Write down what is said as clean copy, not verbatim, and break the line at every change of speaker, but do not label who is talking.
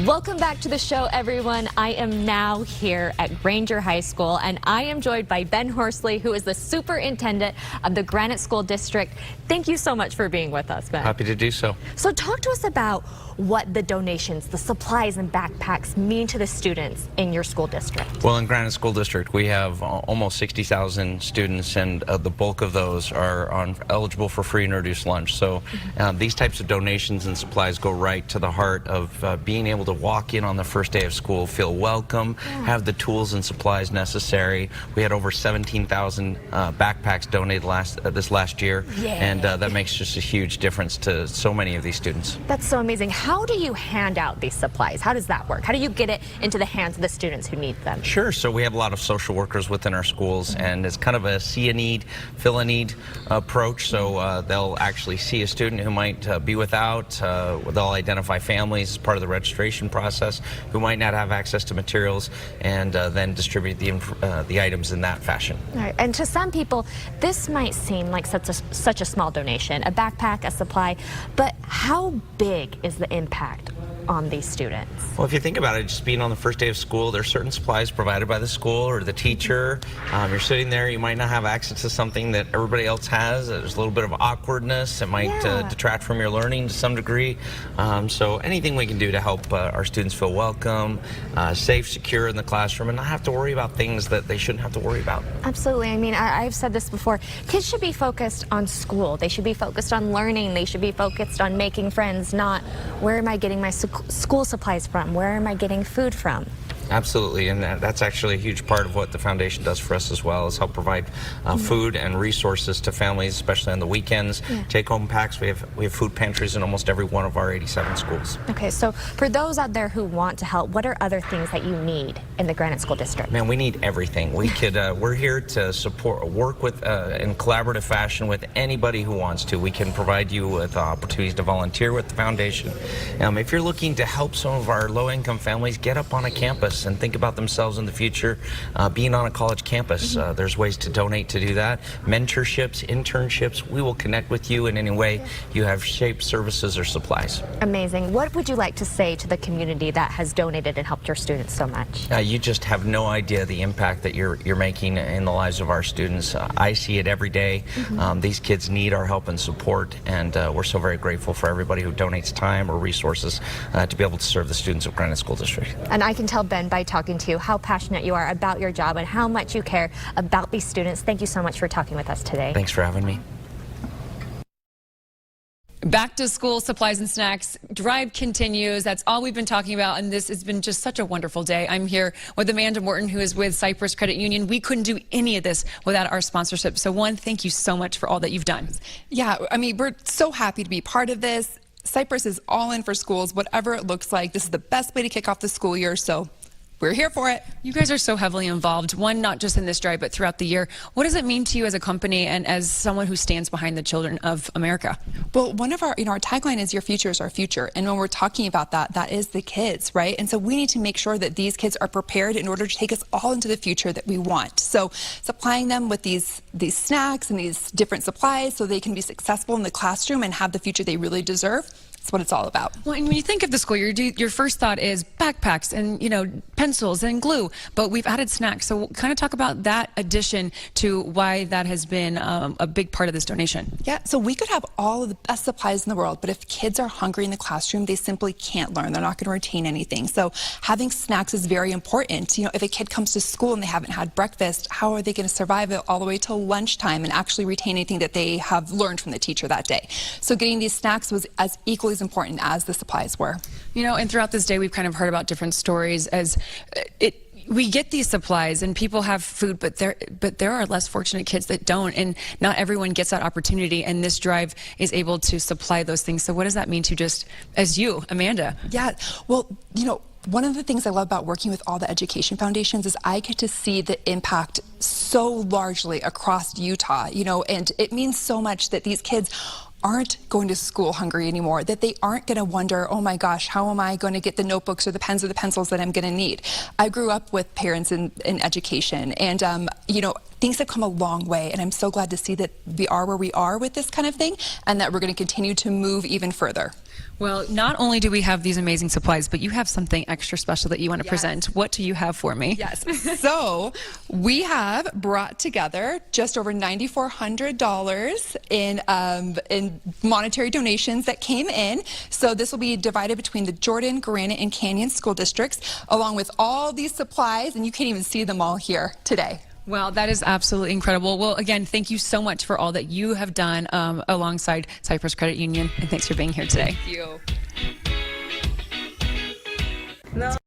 Welcome back to the show, everyone. I am now here at Granger High School, and I am joined by Ben Horsley, who is the superintendent of the Granite School District. Thank you so much for being with us, Ben.
Happy to do so.
So talk to us about what the donations, the supplies and backpacks mean to the students in your school district.
Well, in Granite School District, we have almost 60,000 students, and the bulk of those are eligible for free and reduced lunch. So these types of donations and supplies go right to the heart of being able to walk in on the first day of school, feel welcome, have the tools and supplies necessary. We had over 17,000 backpacks donated this last year, and that makes just a huge difference to so many of these students.
That's so amazing. How do you hand out these supplies? How does that work? How do you get it into the hands of the students who need them?
Sure. So we have a lot of social workers within our schools, and it's kind of a see a need, fill a need approach. So they'll actually see a student who might be without. They'll identify families as part of the registration process who might not have access to materials, and then distribute the items in that fashion.
All right. And to some people, this might seem like such a small donation, a backpack, a supply, but how big is the impact on these students?
Well, if you think about it, just being on the first day of school, there's certain supplies provided by the school or the teacher. You're sitting there, you might not have access to something that everybody else has. There's a little bit of awkwardness. It might detract from your learning to some degree. So anything we can do to help our students feel welcome, safe, secure in the classroom, and not have to worry about things that they shouldn't have to worry about.
Absolutely. I mean, I've said this before. Kids should be focused on school. They should be focused on learning. They should be focused on making friends, not where am I getting my school supplies from? Where am I getting food from?
Absolutely, and that's actually a huge part of what the foundation does for us as well, is help provide food and resources to families, especially on the weekends. Take-home packs. We have food pantries in almost every one of our 87 schools.
Okay, so for those out there who want to help, what are other things that you need in the Granite School District?
Man, we need everything. We're here to work with in collaborative fashion with anybody who wants to. We can provide you with opportunities to volunteer with the foundation. If you're looking to help some of our low-income families get up on a campus and think about themselves in the future, being on a college campus, there's ways to donate to do that. Mentorships, internships, we will connect with you in any way you have shaped services or supplies.
Amazing. What would you like to say to the community that has donated and helped your students so much?
You just have no idea the impact that you're making in the lives of our students. I see it every day. These kids need our help and support, and we're so very grateful for everybody who donates time or resources to be able to serve the students of Granite School District.
And I can tell, Ben, by talking to you, how passionate you are about your job and how much you care about these students. Thank you so much for talking with us today.
Thanks for having me.
Back to school supplies and snacks drive continues. That's all we've been talking about, and this has been just such a wonderful day. I'm here with Amanda Morton, who is with Cypress Credit Union. We couldn't do any of this without our sponsorship. So one, thank you so much for all that you've done.
Yeah, I mean, we're so happy to be part of this. Cypress is all in for schools, whatever it looks like. This is the best way to kick off the school year, so we're here for it.
You guys are so heavily involved, one, not just in this drive, but throughout the year. What does it mean to you as a company and as someone who stands behind the children of America?
Well, one of our tagline is your future is our future. And when we're talking about that, that is the kids, right? And so we need to make sure that these kids are prepared in order to take us all into the future that we want. So supplying them with these snacks and these different supplies so they can be successful in the classroom and have the future they really deserve. That's what it's all about.
Well, and when you think of the school year, your first thought is backpacks and, pencils and glue, but we've added snacks. So kind of talk about that addition to why that has been a big part of this donation.
Yeah, so we could have all of the best supplies in the world, but if kids are hungry in the classroom, they simply can't learn. They're not going to retain anything. So having snacks is very important. If a kid comes to school and they haven't had breakfast, how are they going to survive it all the way till lunchtime and actually retain anything that they have learned from the teacher that day? So getting these snacks was as equally as important as the supplies were.
And throughout this day, we've kind of heard about different stories as we get these supplies and people have food, but there are less fortunate kids that don't, and not everyone gets that opportunity, and this drive is able to supply those things. So what does that mean to just, as you, Amanda?
Yeah, well, one of the things I love about working with all the education foundations is I get to see the impact so largely across Utah, and it means so much that these kids aren't going to school hungry anymore, that they aren't going to wonder, oh my gosh, how am I going to get the notebooks or the pens or the pencils that I'm going to need? I grew up with parents in education, and things have come a long way, and I'm so glad to see that we are where we are with this kind of thing, and that we're going to continue to move even further.
Well, not only do we have these amazing supplies, but you have something extra special that you want to present. What do you have for me?
Yes. So we have brought together just over $9,400 in monetary donations that came in. So this will be divided between the Jordan, Granite, and Canyon school districts, along with all these supplies, and you can't even see them all here today.
Well, that is absolutely incredible. Well, again, thank you so much for all that you have done alongside Cypress Credit Union, and thanks for being here today.
Thank you.